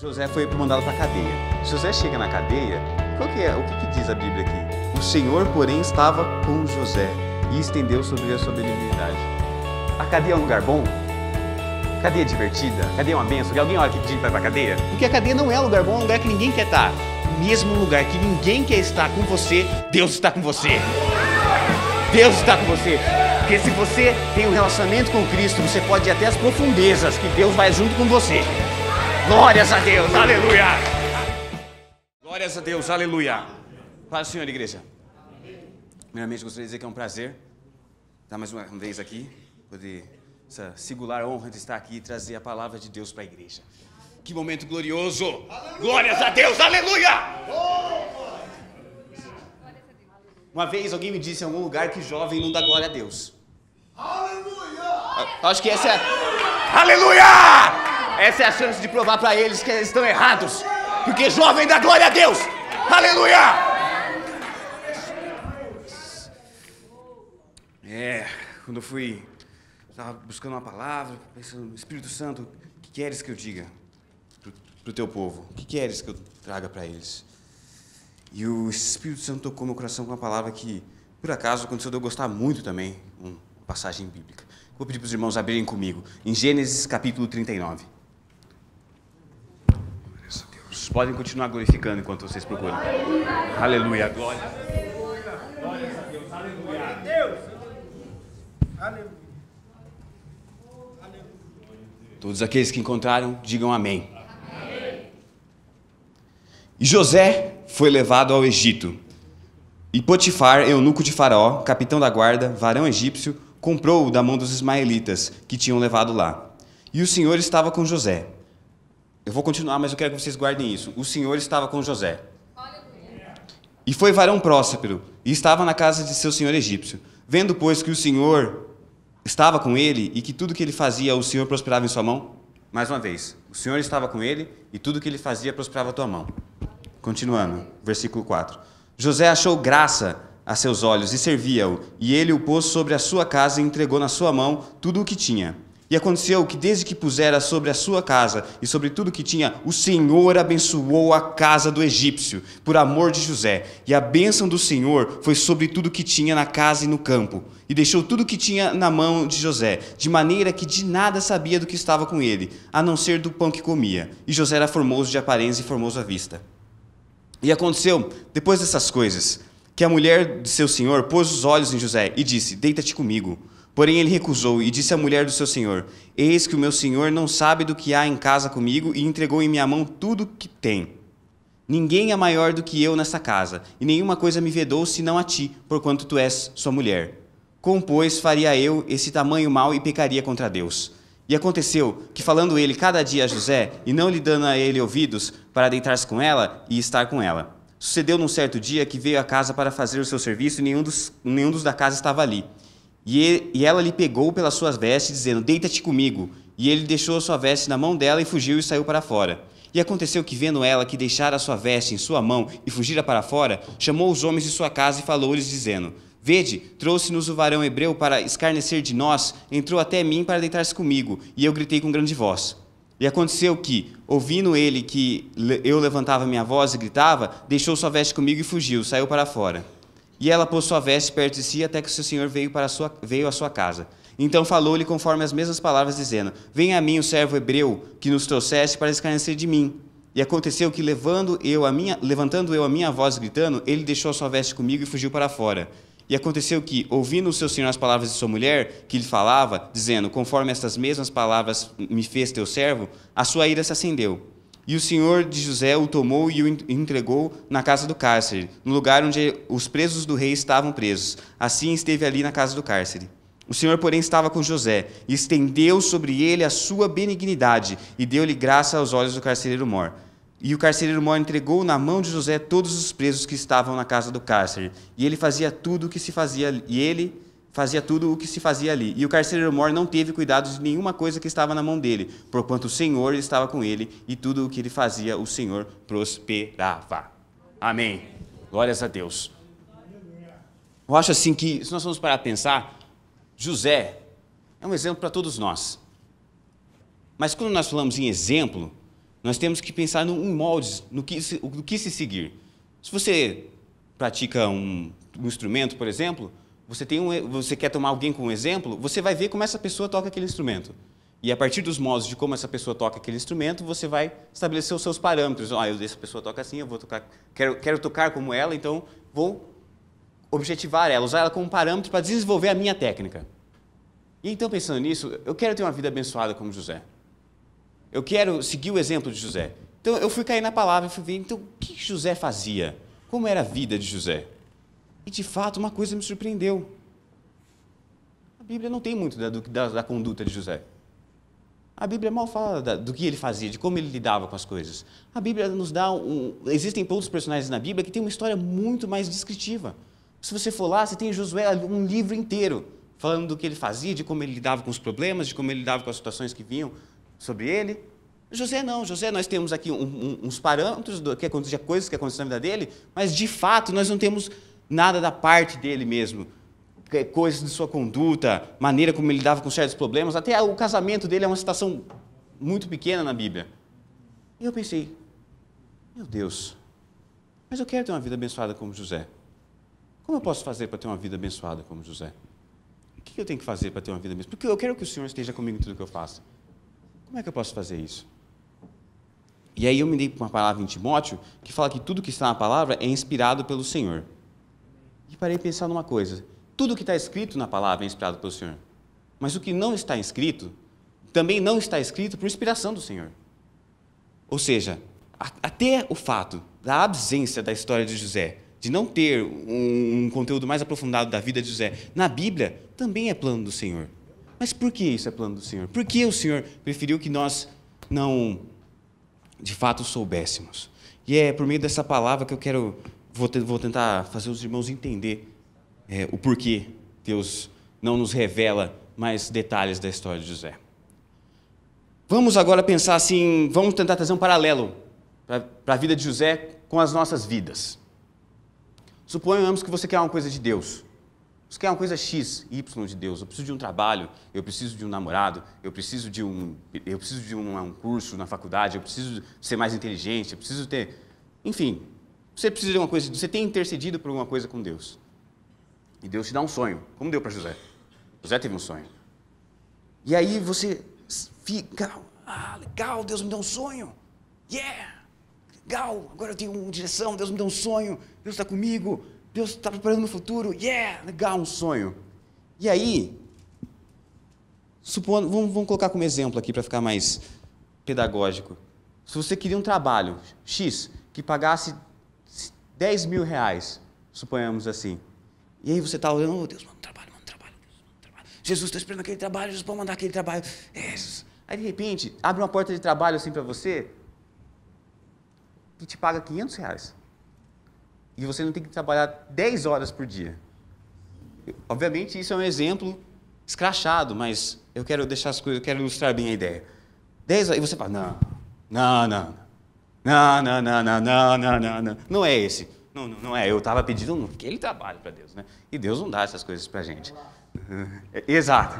José foi mandado para a cadeia. José chega na cadeia, o que diz a Bíblia aqui? O Senhor, porém, estava com José e estendeu sobre a sua benignidade. A cadeia é um lugar bom? Cadeia divertida? Cadeia é uma bênção? Alguém olha que vai para a cadeia? Porque a cadeia não é um lugar bom, é um lugar que ninguém quer estar. Mesmo um lugar que ninguém quer estar com você, Deus está com você. Deus está com você. Porque se você tem um relacionamento com Cristo, você pode ir até as profundezas, que Deus vai junto com você. Glórias a Deus, aleluia! Glórias a Deus, aleluia! Paz do Senhor, igreja. Primeiramente, gostaria de dizer que é um prazer estar mais uma vez aqui, poder essa singular honra de estar aqui e trazer a palavra de Deus para a igreja. Que momento glorioso! Aleluia. Glórias a Deus, aleluia! Uma vez alguém me disse em algum lugar que jovem não dá glória a Deus. Aleluia! Acho que essa é aleluia! Essa é a chance de provar para eles que eles estão errados. Porque jovem dá glória a Deus! Aleluia! Quando eu estava buscando uma palavra, pensando, Espírito Santo, o que queres que eu diga para o teu povo? O que queres que eu traga para eles? E o Espírito Santo tocou meu coração com uma palavra que, por acaso, aconteceu de eu gostar muito também, uma passagem bíblica. Vou pedir para os irmãos abrirem comigo, em Gênesis capítulo 39. Glórias a Deus. Podem continuar glorificando enquanto vocês procuram. Aleluia, glória. Glórias a Deus, aleluia. Deus. Aleluia. Todos aqueles que encontraram, digam amém. Amém. E José foi levado ao Egito. E Potifar, eunuco de Faraó, capitão da guarda, varão egípcio, comprou-o da mão dos ismaelitas que tinham levado lá. E o Senhor estava com José. Eu vou continuar, mas eu quero que vocês guardem isso. O Senhor estava com José. Aleluia. E foi varão próspero, e estava na casa de seu senhor egípcio. Vendo, pois, que o Senhor estava com ele, e que tudo que ele fazia, o Senhor prosperava em sua mão. Mais uma vez, o Senhor estava com ele, e tudo que ele fazia, prosperava a tua mão. Continuando, versículo 4. José achou graça a seus olhos, e servia-o, e ele o pôs sobre a sua casa, e entregou na sua mão tudo o que tinha. E aconteceu que, desde que pusera sobre a sua casa, e sobre tudo o que tinha, o Senhor abençoou a casa do egípcio, por amor de José. E a bênção do Senhor foi sobre tudo o que tinha na casa e no campo. E deixou tudo o que tinha na mão de José, de maneira que de nada sabia do que estava com ele, a não ser do pão que comia. E José era formoso de aparência e formoso à vista. E aconteceu, depois dessas coisas, que a mulher de seu senhor pôs os olhos em José e disse, deita-te comigo. Porém ele recusou e disse à mulher do seu senhor, eis que o meu senhor não sabe do que há em casa comigo e entregou em minha mão tudo o que tem. Ninguém é maior do que eu nesta casa, e nenhuma coisa me vedou senão a ti, porquanto tu és sua mulher. Como, pois, faria eu esse tamanho mal e pecaria contra Deus? E aconteceu que, falando ele cada dia a José, e não lhe dando a ele ouvidos, para deitar-se com ela e estar com ela, sucedeu num certo dia que veio à casa para fazer o seu serviço, e nenhum dos da casa estava ali. E ela lhe pegou pelas suas vestes, dizendo, deita-te comigo. E ele deixou a sua veste na mão dela e fugiu e saiu para fora. E aconteceu que, vendo ela que deixara a sua veste em sua mão e fugira para fora, chamou os homens de sua casa e falou-lhes, dizendo, vede, trouxe-nos o varão hebreu para escarnecer de nós, entrou até mim para deitar-se comigo, e eu gritei com grande voz. E aconteceu que, ouvindo ele que eu levantava minha voz e gritava, deixou sua veste comigo e fugiu, saiu para fora. E ela pôs sua veste perto de si até que seu senhor veio à sua casa. Então falou-lhe conforme as mesmas palavras, dizendo, venha a mim o servo hebreu que nos trouxeste para escarnecer de mim. E aconteceu que, levantando eu a minha voz gritando, ele deixou a sua veste comigo e fugiu para fora. E aconteceu que, ouvindo o seu senhor as palavras de sua mulher, que lhe falava, dizendo, conforme estas mesmas palavras me fez teu servo, a sua ira se acendeu. E o senhor de José o tomou e o entregou na casa do cárcere, no lugar onde os presos do rei estavam presos. Assim esteve ali na casa do cárcere. O senhor, porém, estava com José, e estendeu sobre ele a sua benignidade, e deu-lhe graça aos olhos do carcereiro mor. E o carcereiro mor entregou na mão de José todos os presos que estavam na casa do cárcere. E ele fazia tudo o que se fazia ali. E o carcereiro mor não teve cuidado de nenhuma coisa que estava na mão dele, porquanto o Senhor estava com ele, e tudo o que ele fazia, o Senhor prosperava. Amém. Glórias a Deus. Eu acho assim que, se nós formos parar a pensar, José é um exemplo para todos nós. Mas quando nós falamos em exemplo, Nós temos que pensar em moldes, no que se seguir. Se você pratica um instrumento, por exemplo, você quer tomar alguém como exemplo, você vai ver como essa pessoa toca aquele instrumento. E a partir dos modos de como essa pessoa toca aquele instrumento, você vai estabelecer os seus parâmetros. Essa pessoa toca assim, eu vou tocar, quero tocar como ela, então vou objetivar ela, usar ela como parâmetro para desenvolver a minha técnica. E então, pensando nisso, eu quero ter uma vida abençoada como José. Eu quero seguir o exemplo de José. Então, eu fui cair na palavra e fui ver, então, o que José fazia? Como era a vida de José? E, de fato, uma coisa me surpreendeu. A Bíblia não tem muito da conduta de José. A Bíblia mal fala do que ele fazia, de como ele lidava com as coisas. A Bíblia nos dá existem outros personagens na Bíblia que têm uma história muito mais descritiva. Se você for lá, você tem Josué, um livro inteiro, falando do que ele fazia, de como ele lidava com os problemas, de como ele lidava com as situações que vinham sobre ele. José não. José, nós temos aqui uns parâmetros de coisas que aconteceram na vida dele, mas, de fato, nós não temos nada da parte dele mesmo. Coisas de sua conduta, maneira como ele lidava com certos problemas. Até o casamento dele é uma situação muito pequena na Bíblia. E eu pensei, meu Deus, mas eu quero ter uma vida abençoada como José. Como eu posso fazer para ter uma vida abençoada como José? O que eu tenho que fazer para ter uma vida abençoada? Porque eu quero que o Senhor esteja comigo em tudo que eu faço. Como é que eu posso fazer isso? E aí eu me dei uma palavra em Timóteo, que fala que tudo que está na palavra é inspirado pelo Senhor. E parei a pensar numa coisa. Tudo que está escrito na palavra é inspirado pelo Senhor. Mas o que não está escrito, também não está escrito por inspiração do Senhor. Ou seja, até o fato da absência da história de José, de não ter um conteúdo mais aprofundado da vida de José na Bíblia, também é plano do Senhor. Mas por que isso é plano do Senhor? Por que o Senhor preferiu que nós não, de fato, soubéssemos? E é por meio dessa palavra que eu vou tentar fazer os irmãos entender o porquê Deus não nos revela mais detalhes da história de José. Vamos agora pensar assim, vamos tentar trazer um paralelo para a vida de José com as nossas vidas. Suponhamos que você quer uma coisa de Deus. Você quer uma coisa X, Y de Deus. Eu preciso de um trabalho, eu preciso de um namorado, eu preciso de um curso na faculdade, eu preciso ser mais inteligente, eu preciso ter... Enfim, você precisa de uma coisa, você tem intercedido por alguma coisa com Deus. E Deus te dá um sonho, como deu para José. José teve um sonho. E aí você fica, legal, Deus me deu um sonho. Yeah! Legal, agora eu tenho uma direção, Deus me deu um sonho, Deus está comigo, Deus está preparando o meu futuro, yeah! Legal, um sonho. E aí, vamos colocar como exemplo aqui para ficar mais pedagógico. Se você queria um trabalho X que pagasse 10 mil reais, suponhamos assim, e aí você está olhando, Deus, manda um trabalho, Deus, manda um trabalho. Jesus, estou esperando aquele trabalho, Jesus, pode mandar aquele trabalho. Jesus. Aí, de repente, abre uma porta de trabalho assim para você, que te paga 500 reais. E você não tem que trabalhar 10 horas por dia. Obviamente, isso é um exemplo escrachado, mas eu quero deixar as coisas, eu quero ilustrar bem a ideia. 10 horas, e você fala, não. Não é esse. Não é. Eu estava pedindo aquele trabalho para Deus, né? E Deus não dá essas coisas para a gente. Exato.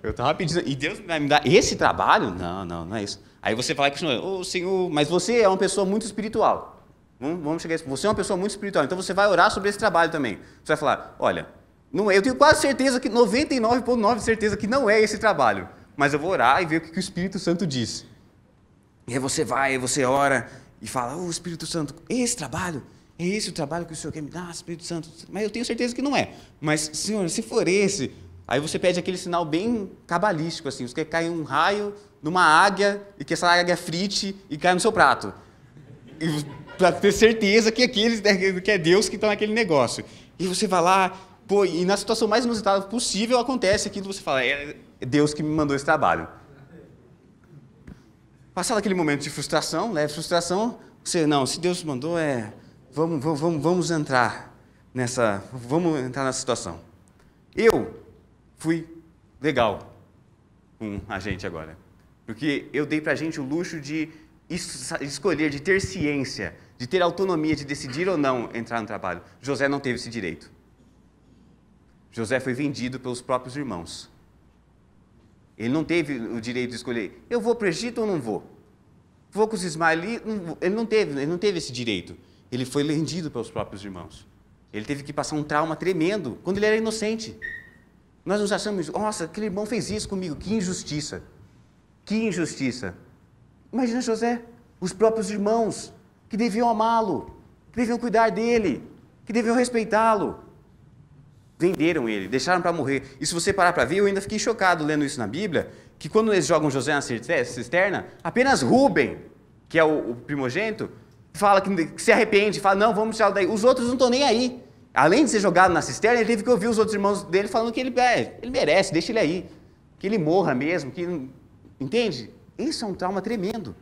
Eu estava pedindo, e Deus vai me dar esse trabalho? Não é isso. Aí você fala que o Senhor, mas você é uma pessoa muito espiritual. Vamos chegar a isso. Você é uma pessoa muito espiritual, então você vai orar sobre esse trabalho também. Você vai falar, olha, eu tenho quase certeza que 99,9% certeza que não é esse trabalho, mas eu vou orar e ver o que o Espírito Santo diz. E aí você ora e fala, Espírito Santo, esse trabalho, é esse o trabalho que o Senhor quer me dar, Espírito Santo? Mas eu tenho certeza que não é. Mas, Senhor, se for esse, aí você pede aquele sinal bem cabalístico, assim, você quer cair um raio numa águia e que essa águia frite e cai no seu prato. Para ter certeza que é Deus que está naquele negócio. E você vai lá, e na situação mais inusitada possível acontece aquilo que você fala, é Deus que me mandou esse trabalho. Passado aquele momento de frustração, leve frustração, se Deus mandou, vamos entrar nessa situação. Eu fui legal com a gente agora, porque eu dei pra gente o luxo de escolher, de ter ciência, de ter autonomia de decidir ou não entrar no trabalho. José não teve esse direito. José foi vendido pelos próprios irmãos. Ele não teve o direito de escolher, eu vou para o Egito ou não vou? falou com os ismaelitas, ele não teve esse direito. Ele foi vendido pelos próprios irmãos. Ele teve que passar um trauma tremendo quando ele era inocente. Nós nos achamos, nossa, aquele irmão fez isso comigo, que injustiça. Que injustiça. Imagina José, os próprios irmãos, que deviam amá-lo, que deviam cuidar dele, que deviam respeitá-lo. Venderam ele, deixaram para morrer. E se você parar para ver, eu ainda fiquei chocado lendo isso na Bíblia, que quando eles jogam José na cisterna, apenas Rúben, que é o primogênito, fala que se arrepende, fala, não, vamos tirar daí. Os outros não estão nem aí. Além de ser jogado na cisterna, ele teve que ouvir os outros irmãos dele falando que ele merece, deixa ele aí. Que ele morra mesmo, entende? Isso é um trauma tremendo.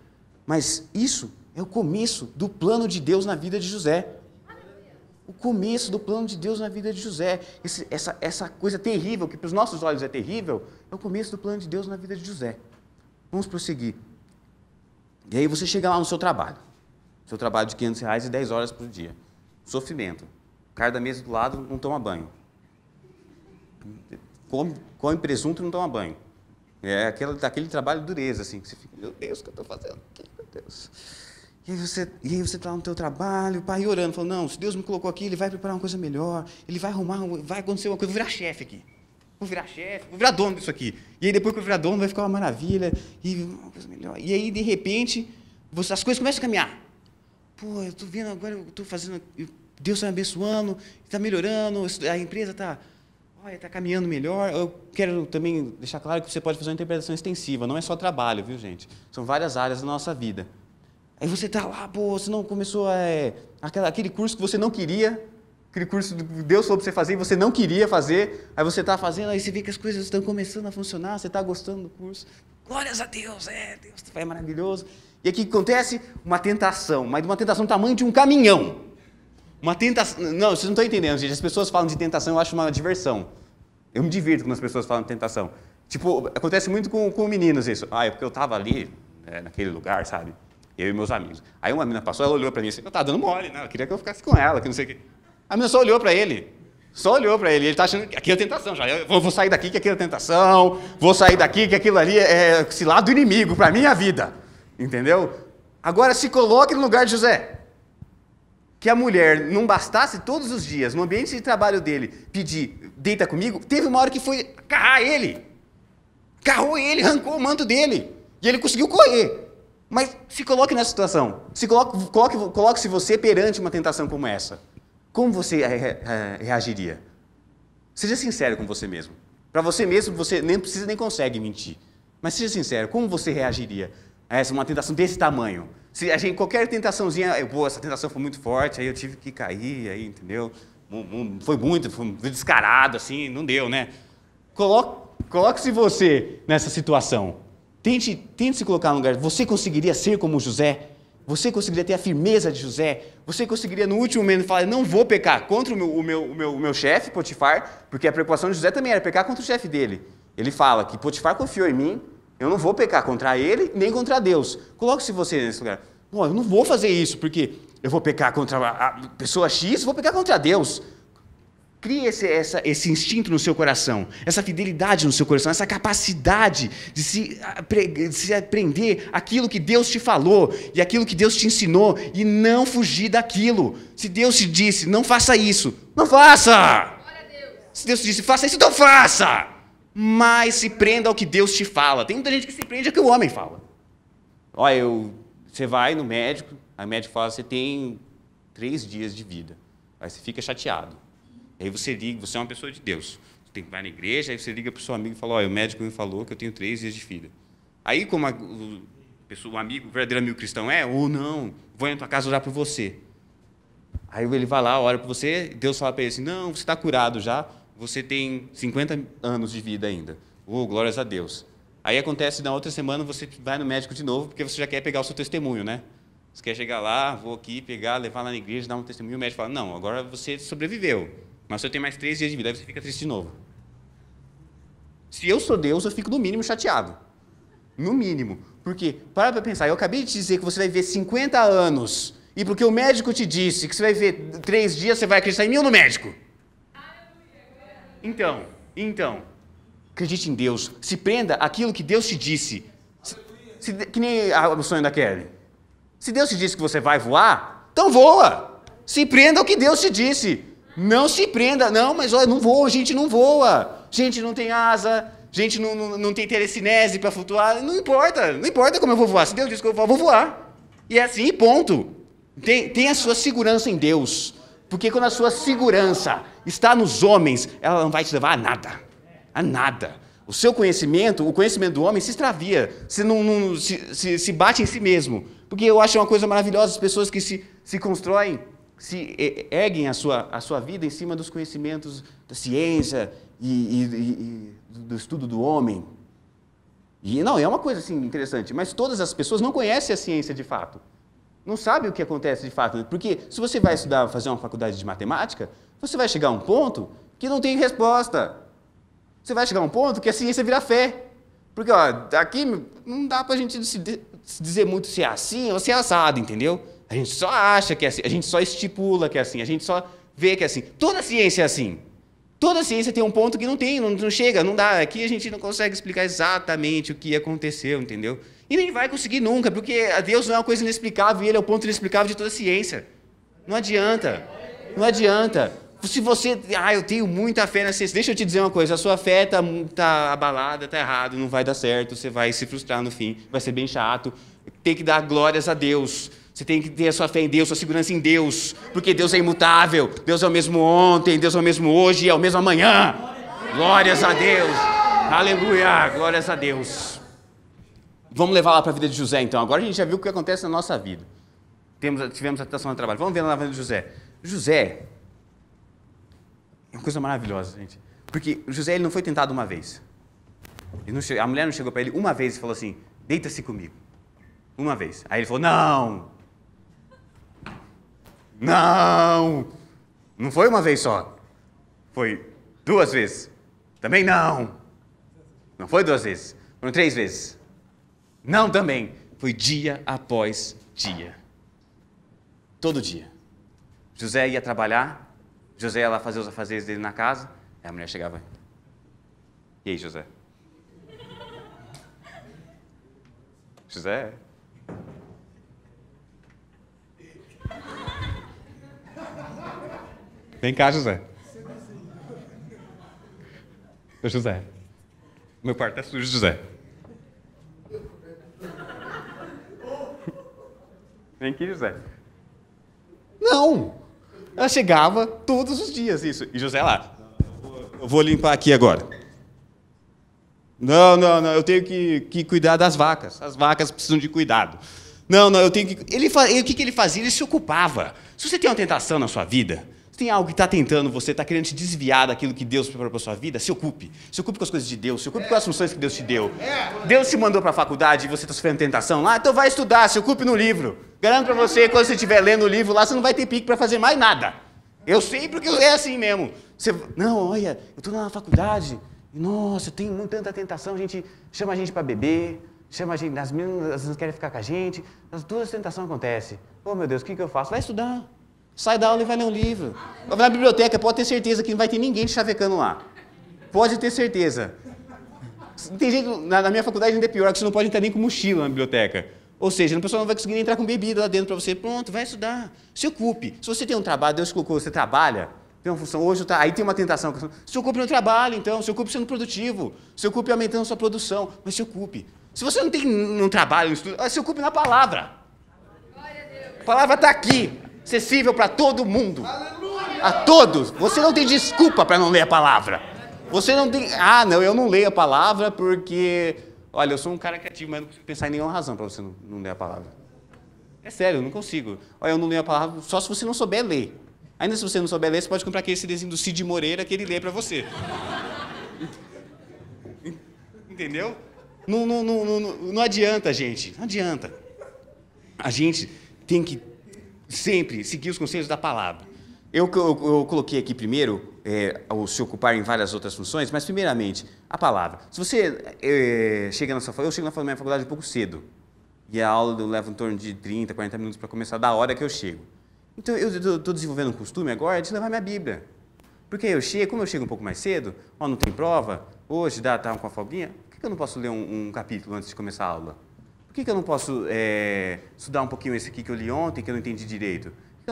Mas isso é o começo do plano de Deus na vida de José. O começo do plano de Deus na vida de José. Essa coisa terrível, que para os nossos olhos é terrível, é o começo do plano de Deus na vida de José. Vamos prosseguir. E aí você chega lá no seu trabalho. Seu trabalho de R$500 e 10 horas por dia. Sofrimento. O cara da mesa do lado não toma banho. Come presunto e não toma banho. É aquele trabalho de dureza, assim, que você fica, meu Deus, o que eu estou fazendo aqui, meu Deus. E aí você está no teu trabalho, o pai orando, falando, não, se Deus me colocou aqui, Ele vai preparar uma coisa melhor, Ele vai arrumar, vai acontecer uma coisa, eu vou virar chefe aqui. Vou virar chefe, vou virar dono disso aqui. E aí depois que eu virar dono, vai ficar uma maravilha, e uma coisa melhor. E aí, de repente, as coisas começam a caminhar. Pô, eu estou vendo agora, eu estou fazendo, Deus está me abençoando, está melhorando, a empresa está caminhando melhor. Eu quero também deixar claro que você pode fazer uma interpretação extensiva, não é só trabalho, viu, gente? São várias áreas da nossa vida. Aí você está lá, pô, você não começou aquele curso que você não queria, aquele curso que Deus falou para você fazer e você não queria fazer, aí você está fazendo, aí você vê que as coisas estão começando a funcionar, você está gostando do curso. Glórias a Deus, Deus é maravilhoso. E aqui acontece uma tentação, mas uma tentação do tamanho de um caminhão. Uma tentação... Não, vocês não estão entendendo, gente. As pessoas falam de tentação, eu acho uma diversão. Eu me divirto quando as pessoas falam de tentação. Tipo, acontece muito com meninos isso. É porque eu estava ali, naquele lugar, sabe? Eu e meus amigos. Aí uma menina passou, ela olhou para mim assim, eu estava dando mole, né? Ela queria que eu ficasse com ela, que não sei o quê. A menina só olhou para ele. Só olhou para ele. Ele está achando que aquilo é tentação já. Eu vou sair daqui que aquilo é tentação. Vou sair daqui que aquilo ali é esse lado do inimigo para a minha vida. Entendeu? Agora se coloque no lugar de José. Que a mulher não bastasse todos os dias, no ambiente de trabalho dele, pedir, deita comigo, teve uma hora que foi carrar ele. Carrou ele, arrancou o manto dele. E ele conseguiu correr. Mas se coloque nessa situação. Coloque-se você perante uma tentação como essa. Como você reagiria? Seja sincero com você mesmo. Para você mesmo, você nem precisa nem consegue mentir. Mas seja sincero, como você reagiria a uma tentação desse tamanho? Se a gente, qualquer tentaçãozinha, essa tentação foi muito forte, aí eu tive que cair, aí, entendeu? Foi descarado, assim, não deu, né? Coloque-se você nessa situação. Tente se colocar no lugar. Você conseguiria ser como José? Você conseguiria ter a firmeza de José? Você conseguiria, no último momento, falar, não vou pecar contra o meu chefe, Potifar, porque a preocupação de José também era pecar contra o chefe dele. Ele fala que Potifar confiou em mim, eu não vou pecar contra ele, nem contra Deus. Coloque-se você nesse lugar. Bom, eu não vou fazer isso, porque eu vou pecar contra a pessoa X, vou pecar contra Deus. Crie esse instinto no seu coração, essa fidelidade no seu coração, essa capacidade de se aprender aquilo que Deus te falou e aquilo que Deus te ensinou e não fugir daquilo. Se Deus te disse, não faça isso, não faça! Se Deus te disse, faça isso, então faça! Mas se prenda ao que Deus te fala. Tem muita gente que se prende ao que o homem fala. Olha, você vai no médico, aí o médico fala, você tem 3 dias de vida. Aí você fica chateado. Aí você liga, você é uma pessoa de Deus. Você tem que ir na igreja, aí você liga para o seu amigo e fala, olha, o médico me falou que eu tenho 3 dias de vida. Aí, como o verdadeiro amigo cristão ou não, vou na tua casa orar por você. Aí ele vai lá, ora por você, Deus fala para ele assim, não, você está curado já, você tem 50 anos de vida ainda. Glórias a Deus. Aí acontece, na outra semana, você vai no médico de novo, porque você já quer pegar o seu testemunho, né? Você quer chegar lá, vou aqui, pegar, levar lá na igreja, dar um testemunho, o médico fala, não, agora você sobreviveu, mas você tem mais 3 dias de vida, aí você fica triste de novo. Se eu sou Deus, eu fico no mínimo chateado. No mínimo. Porque, para pensar, eu acabei de te dizer que você vai viver 50 anos, e porque o médico te disse que você vai viver 3 dias, você vai acreditar em mim ou no médico? Então, acredite em Deus, se prenda aquilo que Deus te disse. Que nem o sonho da Kelly. Se Deus te disse que você vai voar, então voa. Se prenda ao que Deus te disse. Não se prenda. Não, mas olha, não voa, gente não voa. Gente não tem asa, gente não tem telecinese para flutuar. Não importa como eu vou voar. Se Deus disse que eu vou voar. E é assim, ponto. Tem a sua segurança em Deus. Porque quando a sua segurança está nos homens, ela não vai te levar a nada. A nada. O seu conhecimento, o conhecimento do homem se extravia, se bate em si mesmo. Porque eu acho uma coisa maravilhosa as pessoas que se constroem, se erguem a sua vida em cima dos conhecimentos da ciência e do estudo do homem. E não, é uma coisa assim interessante, mas todas as pessoas não conhecem a ciência de fato. Não sabem o que acontece de fato. Porque se você vai estudar, fazer uma faculdade de matemática, você vai chegar a um ponto que não tem resposta. Você vai chegar a um ponto que a ciência vira fé. Porque, ó, aqui não dá pra gente se dizer muito se é assim ou se é assado, entendeu? A gente só acha que é assim, a gente só estipula que é assim, a gente só vê que é assim. Toda ciência é assim. Toda ciência tem um ponto que não chega, não dá. Aqui a gente não consegue explicar exatamente o que aconteceu, entendeu? E nem vai conseguir nunca, porque a Deus não é uma coisa inexplicável e Ele é o ponto inexplicável de toda a ciência. Não adianta. Não adianta. Se você... eu tenho muita fé na ciência. Deixa eu te dizer uma coisa. A sua fé tá abalada, tá errado, não vai dar certo, você vai se frustrar no fim, vai ser bem chato. Tem que dar glórias a Deus. Você tem que ter a sua fé em Deus, sua segurança em Deus, porque Deus é imutável. Deus é o mesmo ontem, Deus é o mesmo hoje e é o mesmo amanhã. Glórias a Deus. Aleluia. Glórias a Deus. Vamos levar lá para a vida de José, então. Agora a gente já viu o que acontece na nossa vida. Tivemos a tentação no trabalho. Vamos ver lá na vida de José. José é uma coisa maravilhosa, gente. Porque José ele não foi tentado uma vez. A mulher não chegou para ele uma vez e falou assim, deita-se comigo. Uma vez. Aí ele falou, não. Não foi uma vez só. Foi 2 vezes. Também não. Não foi 2 vezes. Foram 3 vezes. Não também. Foi dia após dia. Todo dia. José ia trabalhar. José ia lá fazer os afazeres dele na casa. Aí a mulher chegava. E aí, José? José? Vem cá, José. Ô, José. Meu quarto é sujo, José. Vem aqui, José. Não! Ela chegava todos os dias, isso. E José lá. Eu vou limpar aqui agora. Não, eu tenho que cuidar das vacas. As vacas precisam de cuidado. Não, eu tenho que... O que ele fazia? Ele se ocupava. Se você tem uma tentação na sua vida, se tem algo que está tentando você, está querendo te desviar daquilo que Deus preparou para a sua vida, se ocupe. Se ocupe com as coisas de Deus, se ocupe com as funções que Deus te deu. Deus te mandou para a faculdade e você está sofrendo tentação lá, então vai estudar, se ocupe no livro. Garanto para você, quando você estiver lendo o livro lá, você não vai ter pique para fazer mais nada. Eu sei porque é assim mesmo. Não, olha, eu estou na faculdade, nossa, eu tenho tanta tentação, a gente chama a gente para beber, chama a gente, as meninas não querem ficar com a gente, as duas tentações acontecem. Oh, meu Deus, o que eu faço? Vai estudar. Sai da aula e vai ler um livro. Vai na biblioteca, pode ter certeza que não vai ter ninguém te chavecando lá. Pode ter certeza. Tem gente, na minha faculdade ainda é pior, que você não pode entrar nem com mochila na biblioteca. Ou seja, a pessoa não vai conseguir nem entrar com bebida lá dentro para você. Pronto, vai estudar. Se ocupe. Se você tem um trabalho, Deus colocou, você trabalha, tem uma função, hoje aí tem uma tentação. Se ocupe no trabalho, então. Se ocupe sendo produtivo. Se ocupe aumentando sua produção. Mas se ocupe. Se você não tem um trabalho, um estudo, se ocupe na palavra. A palavra está aqui. Acessível para todo mundo. A todos. Você não tem desculpa para não ler a palavra. Você não tem... não, eu não leio a palavra porque... Olha, eu sou um cara criativo, mas não consigo pensar em nenhuma razão para você não ler a palavra. É sério, eu não consigo. Olha, eu não leio a palavra só se você não souber ler. Ainda se você não souber ler, você pode comprar aquele CDzinho do Cid Moreira que ele lê para você. Entendeu? Não adianta, gente. Não adianta. A gente tem que sempre seguir os conselhos da palavra. Eu coloquei aqui primeiro o se ocupar em várias outras funções, mas primeiramente, a palavra. Se você chega na sua faculdade, eu chego na minha faculdade um pouco cedo, e a aula leva em torno de 30, 40 minutos para começar da hora que eu chego. Então eu estou desenvolvendo um costume agora de levar minha Bíblia. Porque como eu chego um pouco mais cedo, não tem prova, hoje tá com a folguinha, por que eu não posso ler um capítulo antes de começar a aula? Por que eu não posso estudar um pouquinho esse aqui que eu li ontem, que eu não entendi direito? Por que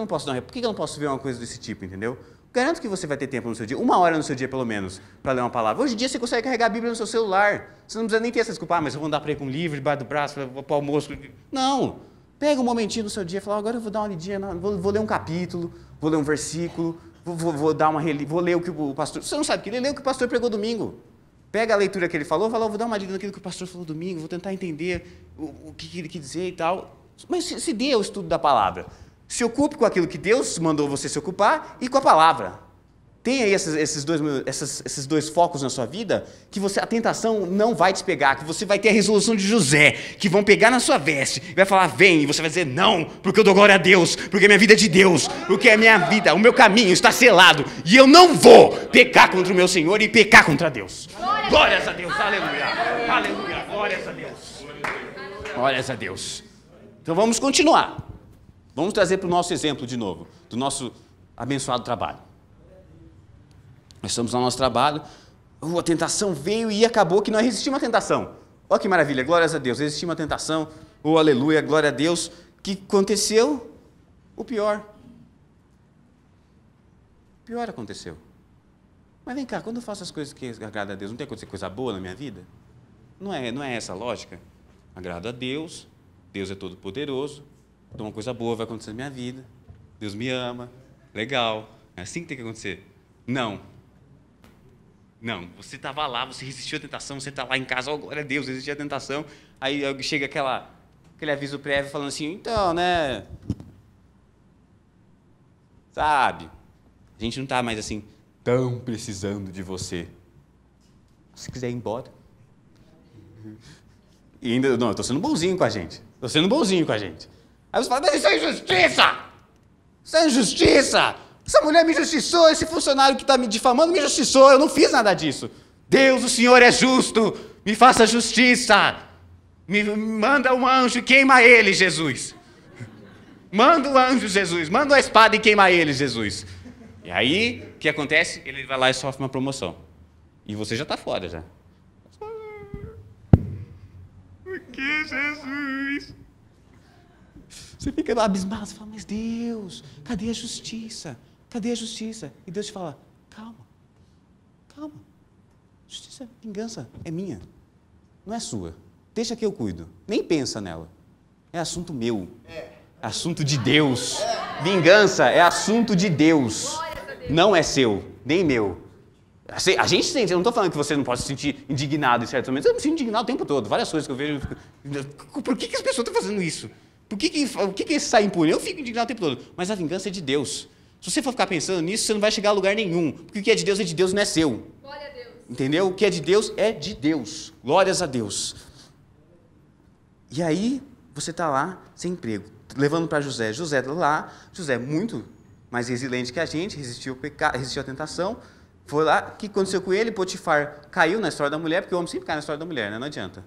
eu não posso ver uma coisa desse tipo, entendeu? Garanto que você vai ter tempo no seu dia, 1 hora no seu dia pelo menos, para ler uma palavra. Hoje em dia você consegue carregar a Bíblia no seu celular. Você não precisa nem ter essa desculpa, mas eu vou andar para ir com um livro debaixo do braço, vou para o almoço. Não! Pega um momentinho no seu dia e fala, agora eu vou dar uma lidinha, vou ler um capítulo, vou ler um versículo, vou ler o que o pastor... Você não sabe o que ele leu o que o pastor pregou domingo. Pega a leitura que ele falou, fala, vou dar uma lida naquilo que o pastor falou domingo, vou tentar entender o que ele quis dizer e tal. Mas se dê o estudo da palavra. Se ocupe com aquilo que Deus mandou você se ocupar e com a palavra. Tem aí esses dois focos na sua vida que a tentação não vai te pegar, que você vai ter a resolução de José, que vão pegar na sua veste e vai falar, vem, e você vai dizer, não, porque eu dou glória a Deus, porque a minha vida é de Deus, porque a minha vida, o meu caminho está selado, e eu não vou pecar contra o meu Senhor e pecar contra Deus. Glórias a Deus, aleluia, aleluia, glórias a Deus. Glórias a Deus. Então vamos continuar. Vamos trazer para o nosso exemplo de novo, do nosso abençoado trabalho. Nós estamos no nosso trabalho, a tentação veio e acabou que nós resistimos à tentação. Olha que maravilha, glórias a Deus, resistimos à tentação, aleluia, glória a Deus. O que aconteceu? O pior. O pior aconteceu. Mas vem cá, quando eu faço as coisas que agradam a Deus, não tem que acontecer coisa boa na minha vida? Não é essa a lógica? Agrado a Deus, Deus é todo poderoso, então uma coisa boa vai acontecer na minha vida, Deus me ama, legal, é assim que tem que acontecer. Não, você estava lá, você resistiu à tentação, você está lá em casa, glória a Deus, resistiu à tentação, aí chega aquele aviso prévio falando assim, então, né, sabe, a gente não está mais assim, tão precisando de você. Se quiser ir embora. E ainda, não, eu estou sendo bonzinho com a gente, Aí você fala, mas isso é injustiça! Isso é injustiça! Essa mulher me injustiçou, esse funcionário que está me difamando me injustiçou, eu não fiz nada disso. Deus, o Senhor é justo, me faça justiça. Me manda um anjo e queima ele, Jesus. Manda o anjo, Jesus, manda a espada e queima ele, Jesus. E aí, o que acontece? Ele vai lá e sofre uma promoção. E você já está fora, já. Por que, Jesus? Você fica lá abismado, você fala, mas Deus, cadê a justiça? Cadê a justiça? E Deus te fala, calma. Justiça, vingança é minha, não é sua. Deixa que eu cuido. Nem pensa nela. É assunto meu. É assunto de Deus. Vingança é assunto de Deus. Não é seu, nem meu. A gente sente, eu não estou falando que você não pode se sentir indignado em certos momentos. Eu me sinto indignado o tempo todo. Várias coisas que eu vejo. Por que as pessoas estão fazendo isso? O que sai impune? Eu fico indignado o tempo todo. Mas a vingança é de Deus. Se você for ficar pensando nisso, você não vai chegar a lugar nenhum. Porque o que é de Deus não é seu. Glória a Deus. Entendeu? O que é de Deus é de Deus. Glórias a Deus. E aí, você está lá, sem emprego, levando para José. José está lá, José muito mais resiliente que a gente, resistiu ao pecado, resistiu à tentação. Foi lá, o que aconteceu com ele? Potifar caiu na história da mulher, porque o homem sempre cai na história da mulher, né? Não adianta.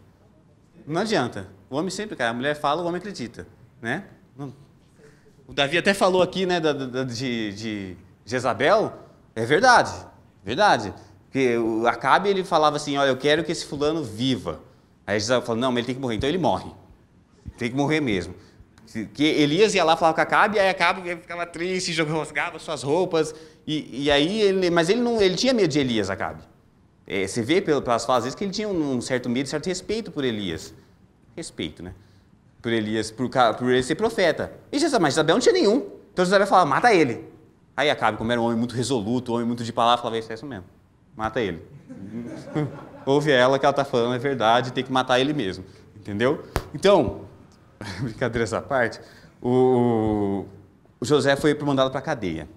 Não adianta. O homem sempre cai. A mulher fala, o homem acredita. Né? O Davi até falou aqui, né, de Jezabel. É verdade. Verdade. Porque o Acabe, ele falava assim, olha, eu quero que esse fulano viva. Aí Jezabel falou, não, mas ele tem que morrer. Então ele morre. Tem que morrer mesmo. Que Elias ia lá falar com Acabe, aí Acabe ficava triste, rasgava suas roupas. E aí, mas ele tinha medo de Elias, Acabe. Você vê pelas falas vezes que ele tinha um certo medo, um certo respeito por Elias. Respeito, né? Por Elias, por ele ser profeta. E mas Jezabel não tinha nenhum. Então Jezabel falava, mata ele. Aí Acabe, como era um homem muito resoluto, um homem muito de palavra, falava, isso mesmo. Mata ele. Ouve ela que ela está falando, é verdade, tem que matar ele mesmo. Entendeu? Então, brincadeira essa parte, o José foi mandado para a cadeia.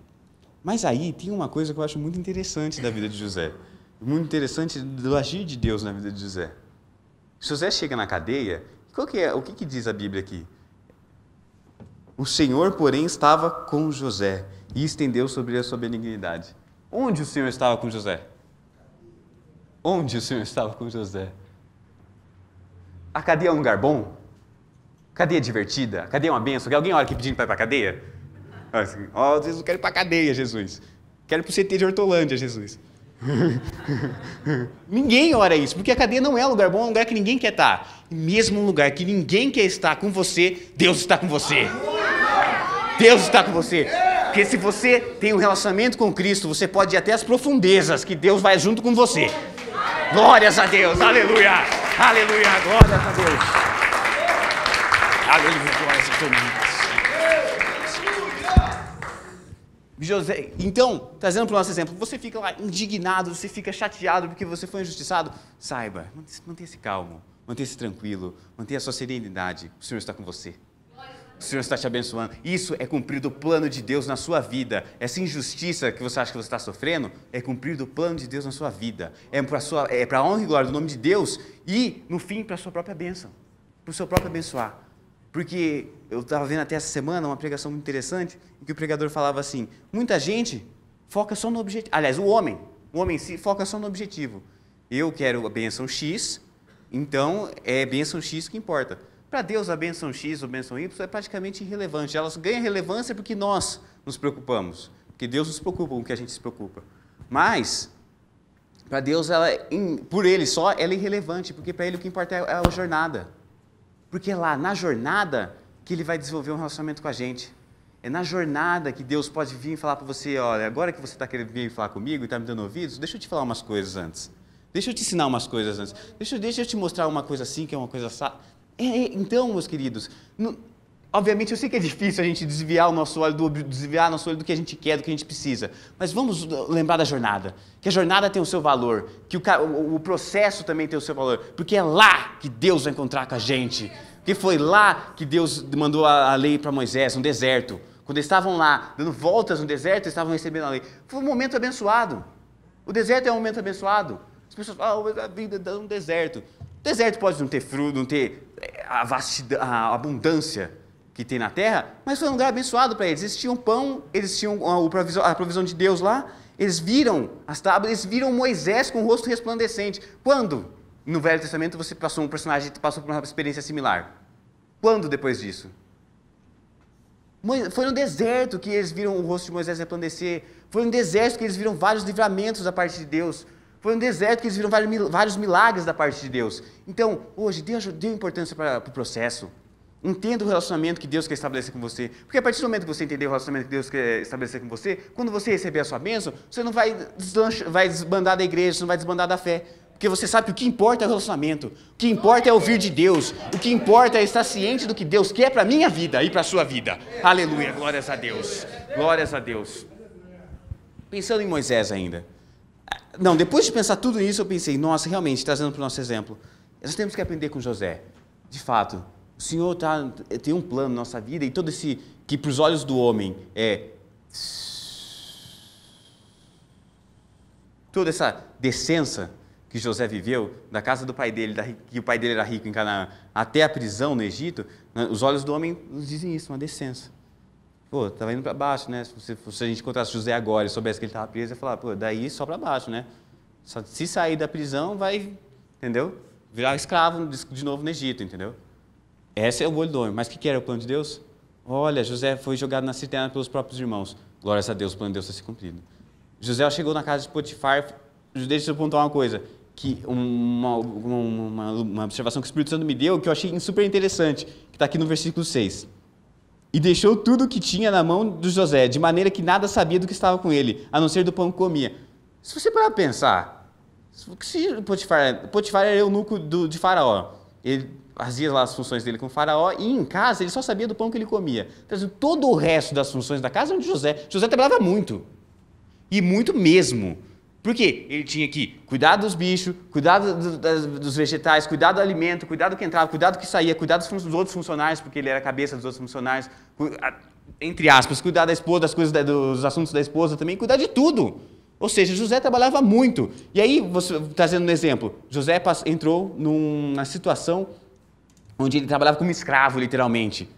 Mas aí tem uma coisa que eu acho muito interessante da vida de José. Muito interessante do agir de Deus na vida de José. José chega na cadeia, o que diz a Bíblia aqui? O Senhor, porém, estava com José e estendeu sobre a sua benignidade. Onde o Senhor estava com José? Onde o Senhor estava com José? A cadeia é um lugar bom? Cadeia divertida? Cadeia é uma bênção? Alguém olha aqui pedindo para ir para a cadeia? Assim, Jesus, eu quero ir para a cadeia, Jesus. Quero ir para o CT de Hortolândia, Jesus. Ninguém ora isso, porque a cadeia não é um lugar bom, é um lugar que ninguém quer estar. E mesmo um lugar que ninguém quer estar com você, Deus está com você. Deus está com você. Porque se você tem um relacionamento com Cristo, você pode ir até as profundezas, que Deus vai junto com você. Glórias a Deus, aleluia, aleluia, glórias a Deus. Aleluia, glórias a Deus. José, então, trazendo para o nosso exemplo, você fica lá indignado, você fica chateado porque você foi injustiçado. Saiba, mantenha-se calmo, mantenha-se tranquilo, mantenha a sua serenidade. O Senhor está com você. O Senhor está te abençoando. Isso é cumprir o plano de Deus na sua vida. Essa injustiça que você acha que você está sofrendo é cumprir o plano de Deus na sua vida. É para a honra e glória do nome de Deus e, no fim, para a sua própria bênção. Para o seu próprio abençoar. Porque eu estava vendo até essa semana uma pregação muito interessante, em que o pregador falava assim, muita gente foca só no objetivo. Aliás, o homem em si foca só no objetivo. Eu quero a bênção X, então é bênção X que importa. Para Deus, a bênção X ou a bênção Y é praticamente irrelevante. Elas ganham relevância porque nós nos preocupamos. Porque Deus nos preocupa com o que a gente se preocupa. Mas, para Deus, por Ele só, ela é irrelevante. Porque para Ele o que importa é a jornada. Porque é lá, na jornada, que Ele vai desenvolver um relacionamento com a gente. É na jornada que Deus pode vir e falar para você, olha, agora que você está querendo vir falar comigo e está me dando ouvidos, deixa eu te falar umas coisas antes. Deixa eu te ensinar umas coisas antes. Deixa eu te mostrar uma coisa assim, que é uma coisa... Então, meus queridos, obviamente eu sei que é difícil a gente desviar nosso olho do que a gente quer, do que a gente precisa, mas vamos lembrar da jornada, que a jornada tem o seu valor, que o processo também tem o seu valor, porque é lá que Deus vai encontrar com a gente, porque foi lá que Deus mandou a lei para Moisés, no deserto, quando eles estavam lá, dando voltas no deserto, eles estavam recebendo a lei, foi um momento abençoado, o deserto é um momento abençoado, as pessoas falam, a vida está no deserto. O deserto pode não ter fruto, não ter a abundância que tem na terra, mas foi um lugar abençoado para eles. Eles tinham pão, eles tinham a provisão de Deus lá, eles viram as tábuas, eles viram Moisés com o rosto resplandecente. Quando, no Velho Testamento, um personagem passou por uma experiência similar? Quando depois disso? Foi no deserto que eles viram o rosto de Moisés resplandecer. Foi no deserto que eles viram vários livramentos da parte de Deus. Foi no deserto que eles viram vários milagres da parte de Deus. Então, hoje, dê importância para o processo. Entenda o relacionamento que Deus quer estabelecer com você. Porque a partir do momento que você entender o relacionamento que Deus quer estabelecer com você, quando você receber a sua bênção, você não vai desbandar da igreja, você não vai desbandar da fé. Porque você sabe que o que importa é o relacionamento. O que importa é ouvir de Deus. O que importa é estar ciente do que Deus quer para a minha vida e para a sua vida. Aleluia, glórias a Deus. Glórias a Deus. Pensando em Moisés ainda. Não, depois de pensar tudo isso, eu pensei, nossa, realmente, trazendo para o nosso exemplo, nós temos que aprender com José. De fato, o Senhor tem um plano na nossa vida e todo esse, que para os olhos do homem toda essa decência que José viveu, da casa do pai dele, que o pai dele era rico em Canaã, até a prisão no Egito, os olhos do homem nos dizem isso, uma decência. Pô, estava indo para baixo, né? Se a gente encontrasse José agora e soubesse que ele estava preso, ia falar, pô, daí só para baixo, né? Se sair da prisão, vai, entendeu? Virar escravo de novo no Egito, entendeu? Esse é o olho do homem. Mas o que era o plano de Deus? Olha, José foi jogado na cisterna pelos próprios irmãos. Glórias a Deus, o plano de Deus está se cumprindo. José chegou na casa de Potifar, deixa eu apontar uma coisa, que uma observação que o Espírito Santo me deu, que eu achei super interessante, que está aqui no versículo 6. E deixou tudo o que tinha na mão do José, de maneira que nada sabia do que estava com ele, a não ser do pão que comia. Se você parar para pensar, se Potifar era eunuco de Faraó, ele fazia lá as funções dele com Faraó, e em casa ele só sabia do pão que ele comia. Então, todo o resto das funções da casa era de José. José trabalhava muito, e muito mesmo. Por quê? Ele tinha que cuidar dos bichos, cuidar dos vegetais, cuidar do alimento, cuidar do que entrava, cuidar do que saía, cuidar dos outros funcionários, porque ele era a cabeça dos outros funcionários, entre aspas, cuidar da esposa, das coisas, dos assuntos da esposa também, cuidar de tudo. Ou seja, José trabalhava muito. E aí, você trazendo um exemplo, José entrou numa situação onde ele trabalhava como escravo, literalmente.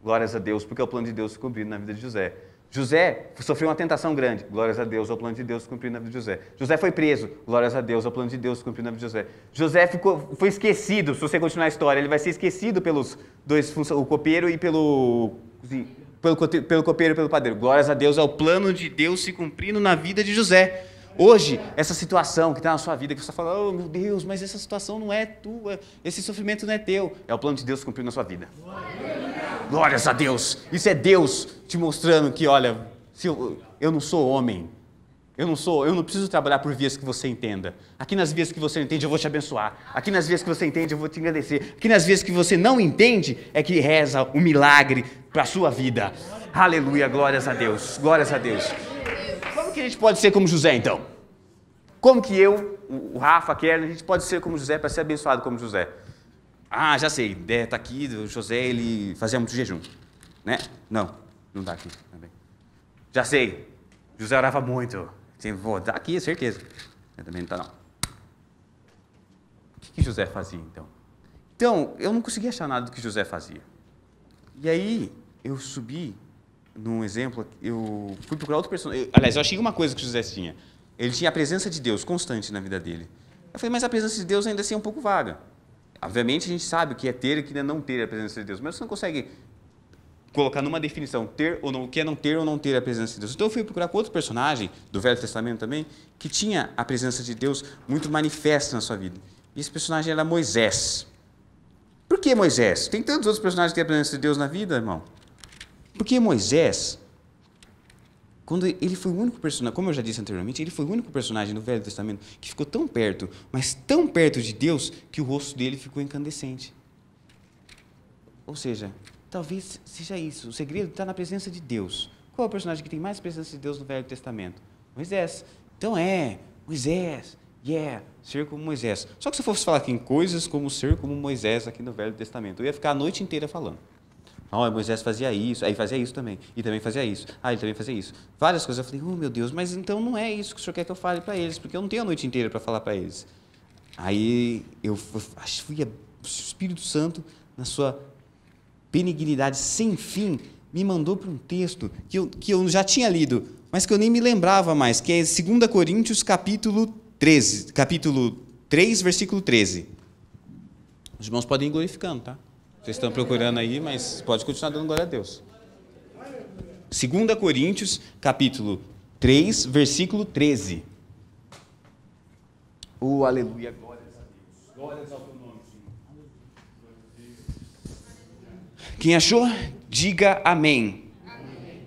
Glórias a Deus, porque é o plano de Deus se cumprindo na vida de José. José sofreu uma tentação grande, glórias a Deus, ao plano de Deus se cumprindo na vida de José. José foi preso, glórias a Deus, ao plano de Deus se cumprindo na vida de José. José foi esquecido, se você continuar a história, ele vai ser esquecido pelos dois, o copeiro e pelo copeiro e pelo padeiro. Glórias a Deus, é o plano de Deus se cumprindo na vida de José. Hoje, essa situação que está na sua vida, que você fala, oh meu Deus, mas essa situação não é tua, esse sofrimento não é teu. É o plano de Deus cumprido na sua vida. Glórias a Deus. Isso é Deus te mostrando que, olha, se eu não sou homem. Eu não preciso trabalhar por vias que você entenda. Aqui nas vias que você entende, eu vou te abençoar. Aqui nas vias que você entende, eu vou te agradecer. Aqui nas vias que você não entende, é que reza o milagre para a sua vida. Aleluia, glórias a Deus, glórias a Deus. Como que a gente pode ser como José, então? Como que eu, o Rafa, a Kern, a gente pode ser como José para ser abençoado como José? Ah, já sei, está aqui, o José, ele fazia muito jejum. Né? Não está aqui também. Já sei, José orava muito. Vou dar aqui, certeza. Eu também não está, não. O que José fazia, então? Então, eu não conseguia achar nada do que José fazia. E aí, eu subi num exemplo, eu fui procurar outro personagem. Aliás, eu achei uma coisa que José tinha. Ele tinha a presença de Deus constante na vida dele. Eu falei, mas a presença de Deus ainda assim é um pouco vaga. Obviamente, a gente sabe o que é ter e o que é não ter a presença de Deus, mas você não consegue colocar numa definição ter ou não, o que é não ter ou não ter a presença de Deus. Então eu fui procurar com outro personagem do Velho Testamento também, que tinha a presença de Deus muito manifesta na sua vida. E esse personagem era Moisés. Por que Moisés? Tem tantos outros personagens que têm a presença de Deus na vida, irmão. Porque Moisés, quando ele foi o único personagem, como eu já disse anteriormente, ele foi o único personagem do Velho Testamento que ficou tão perto, mas tão perto de Deus, que o rosto dele ficou incandescente. Ou seja, talvez seja isso, o segredo está na presença de Deus. Qual é o personagem que tem mais presença de Deus no Velho Testamento? Moisés. Então Moisés, ser como Moisés. Só que se eu fosse falar aqui em coisas como ser como Moisés aqui no Velho Testamento, eu ia ficar a noite inteira falando. Moisés fazia isso, aí fazia isso também, e também fazia isso, ele também fazia isso. Várias coisas, eu falei, meu Deus, mas então não é isso que o senhor quer que eu fale para eles, porque eu não tenho a noite inteira para falar para eles. Aí eu fui o Espírito Santo, na sua benignidade sem fim, me mandou para um texto que eu já tinha lido, mas que eu nem me lembrava mais, que é 2 Coríntios capítulo 3, versículo 13. Os irmãos podem ir glorificando, tá? Vocês estão procurando aí, mas pode continuar dando glória a Deus. 2 Coríntios, capítulo 3, versículo 13. Aleluia, glórias a Deus. Glórias ao teu nome, Senhor. Quem achou, diga amém. Amém.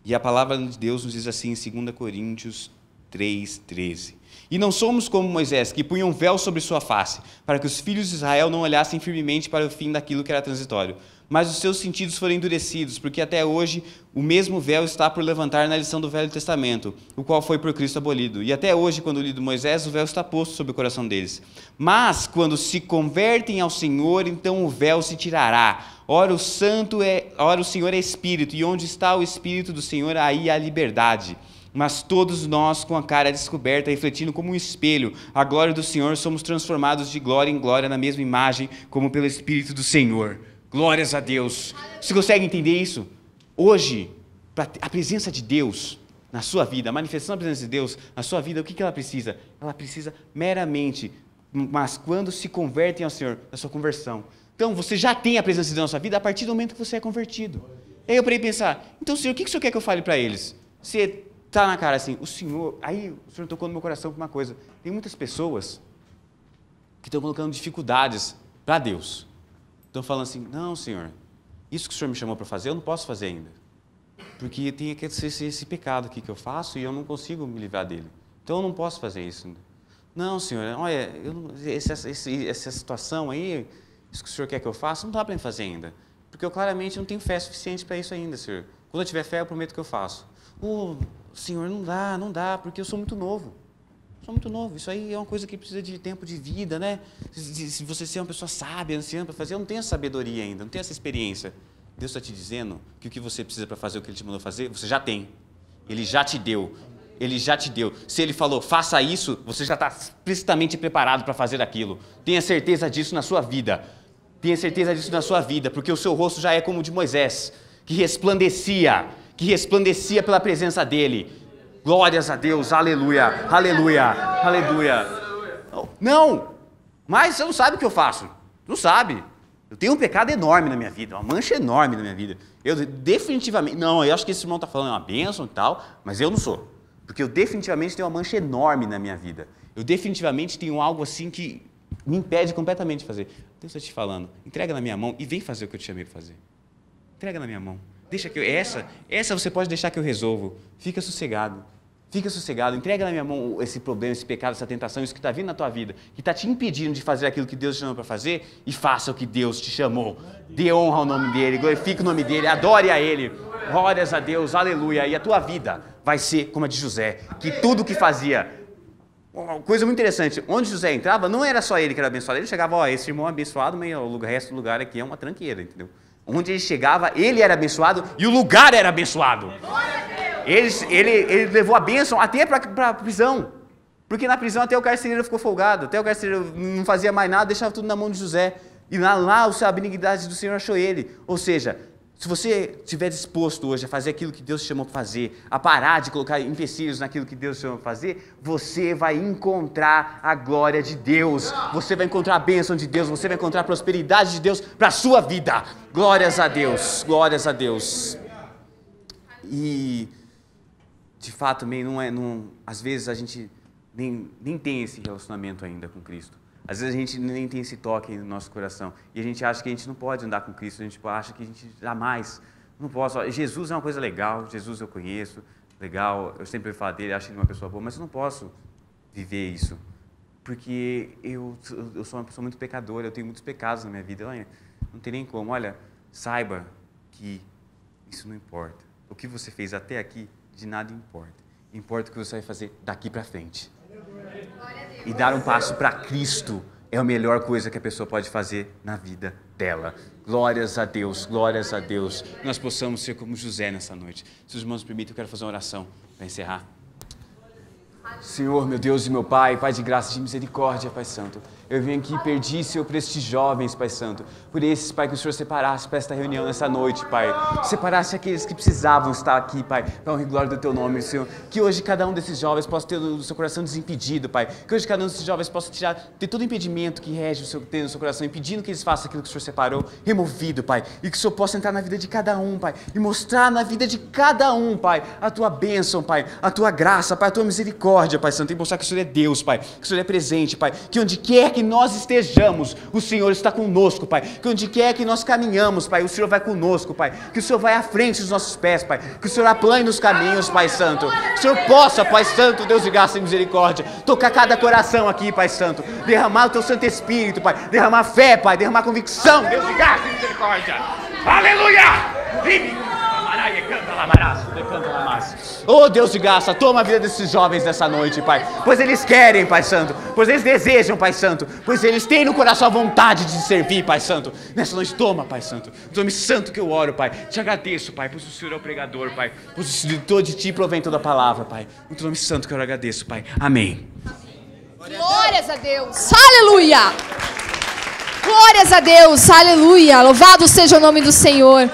E a palavra de Deus nos diz assim em 2 Coríntios 3, 13. E não somos como Moisés, que punha um véu sobre sua face, para que os filhos de Israel não olhassem firmemente para o fim daquilo que era transitório. Mas os seus sentidos foram endurecidos, porque até hoje o mesmo véu está por levantar na lição do Velho Testamento, o qual foi por Cristo abolido. E até hoje, quando lido Moisés, o véu está posto sobre o coração deles. Mas, quando se convertem ao Senhor, então o véu se tirará. Ora, o Senhor é Espírito, e onde está o Espírito do Senhor, aí há liberdade. Mas todos nós, com a cara descoberta, refletindo como um espelho a glória do Senhor, somos transformados de glória em glória na mesma imagem, como pelo Espírito do Senhor. Glórias a Deus. Você consegue entender isso? Hoje, a presença de Deus na sua vida, a manifestação da presença de Deus na sua vida, o que ela precisa? Ela precisa meramente, mas quando se convertem ao Senhor, na sua conversão. Então, você já tem a presença de Deus na sua vida a partir do momento que você é convertido. Aí eu parei pensar, então, Senhor, o que o Senhor quer que eu fale para eles? Você está na cara assim, o Senhor tocou no meu coração com uma coisa. Tem muitas pessoas que estão colocando dificuldades para Deus. Estão falando assim, não, Senhor, isso que o Senhor me chamou para fazer, eu não posso fazer ainda. Porque tem esse pecado aqui que eu faço e eu não consigo me livrar dele. Então eu não posso fazer isso ainda. Não, Senhor, olha, essa situação aí, isso que o Senhor quer que eu faça, não dá para eu fazer ainda. Porque eu claramente não tenho fé suficiente para isso ainda, Senhor. Quando eu tiver fé, eu prometo que eu faço. Senhor, não dá, porque eu sou muito novo. Sou muito novo. Isso aí é uma coisa que precisa de tempo de vida, né? Se você ser uma pessoa sábia, anciã para fazer, eu não tenho essa sabedoria ainda, não tenho essa experiência. Deus está te dizendo que o que você precisa para fazer o que Ele te mandou fazer, você já tem. Ele já te deu. Ele já te deu. Se Ele falou, faça isso, você já está explicitamente preparado para fazer aquilo. Tenha certeza disso na sua vida. Tenha certeza disso na sua vida, porque o seu rosto já é como o de Moisés, que resplandecia pela presença dele. Glórias a Deus, aleluia, aleluia, aleluia. Não, mas você não sabe o que eu faço. Não sabe. Eu tenho um pecado enorme na minha vida, uma mancha enorme na minha vida. Eu definitivamente, eu acho que esse irmão está falando uma bênção e tal, mas eu não sou. Porque eu definitivamente tenho uma mancha enorme na minha vida. Eu definitivamente tenho algo assim que me impede completamente de fazer. Deus está te falando, entrega na minha mão e vem fazer o que eu te chamei para fazer. Entrega na minha mão. Deixa que essa você pode deixar que eu resolvo. Fica sossegado. Fica sossegado, entrega na minha mão esse problema, esse pecado, essa tentação, isso que está vindo na tua vida, que está te impedindo de fazer aquilo que Deus te chamou para fazer, e faça o que Deus te chamou. Dê honra ao nome dEle, glorifique o nome dEle, adore a Ele. Glórias a Deus, aleluia. E a tua vida vai ser como a de José, que tudo que fazia... Uma coisa muito interessante, onde José entrava, não era só ele que era abençoado, ele chegava, esse irmão é abençoado, mas o resto do lugar aqui é uma tranqueira, entendeu? Onde ele chegava, ele era abençoado e o lugar era abençoado. Ele levou a bênção até para a prisão, porque na prisão até o carcereiro ficou folgado, até o carcereiro não fazia mais nada, deixava tudo na mão de José, e lá a benignidade do Senhor achou ele. Ou seja, se você estiver disposto hoje a fazer aquilo que Deus te chamou para fazer, a parar de colocar empecilhos naquilo que Deus te chamou para fazer, você vai encontrar a glória de Deus, você vai encontrar a bênção de Deus, você vai encontrar a prosperidade de Deus para a sua vida. Glórias a Deus, glórias a Deus. E, de fato, às vezes a gente nem tem esse relacionamento ainda com Cristo. Às vezes a gente nem tem esse toque no nosso coração. E a gente acha que a gente não pode andar com Cristo. A gente acha que a gente jamais, não posso. Jesus é uma coisa legal, Jesus eu conheço, legal. Eu sempre falo dele, acho ele uma pessoa boa, mas eu não posso viver isso. Porque eu sou uma pessoa muito pecadora, eu tenho muitos pecados na minha vida. Não tem nem como. Olha, saiba que isso não importa. O que você fez até aqui, de nada importa. Importa o que você vai fazer daqui para frente. E dar um passo para Cristo é a melhor coisa que a pessoa pode fazer na vida dela. Glórias a Deus, glórias a Deus. Nós possamos ser como José nessa noite. Se os irmãos permitem, eu quero fazer uma oração para encerrar. Senhor, meu Deus e meu Pai, Pai de graça e de misericórdia, Pai Santo. Eu venho aqui e perdi, Senhor, por estes jovens, Pai Santo. Por esses, Pai, que o Senhor separasse para esta reunião nessa noite, Pai. Separasse aqueles que precisavam estar aqui, Pai, para honra e glória do Teu nome, Senhor. Que hoje cada um desses jovens possa ter o seu coração desimpedido, Pai. Que hoje cada um desses jovens possa ter todo o impedimento que rege ter no seu coração, impedindo que eles façam aquilo que o Senhor separou, removido, Pai. E que o Senhor possa entrar na vida de cada um, Pai. E mostrar na vida de cada um, Pai, a Tua bênção, Pai. A Tua graça, Pai, a Tua misericórdia, Pai Santo. E mostrar que o Senhor é Deus, Pai. Que o Senhor é presente, Pai. Que onde quer que nós estejamos, o Senhor está conosco, Pai. Que onde quer que nós caminhamos, Pai, o Senhor vai conosco, Pai. Que o Senhor vai à frente dos nossos pés, Pai. Que o Senhor aplane nos caminhos, Pai Santo. Que o Senhor possa, Pai Santo, Deus de graça e misericórdia, tocar cada coração aqui, Pai Santo. Derramar o Teu Santo Espírito, Pai. Derramar fé, Pai. Derramar convicção, Deus de graça e misericórdia. Aleluia! Oh, Deus de graça, toma a vida desses jovens nessa noite, Pai. Pois eles querem, Pai Santo. Pois eles desejam, Pai Santo. Pois eles têm no coração a vontade de servir, Pai Santo. Nessa noite, toma, Pai Santo. O nome santo que eu oro, Pai. Te agradeço, Pai, pois o Senhor é o pregador, Pai. Pois de Ti provém toda a palavra, Pai. O Teu nome santo que eu agradeço, Pai. Amém. Glórias a Deus. Aleluia. Glórias a Deus. Aleluia. Louvado seja o nome do Senhor.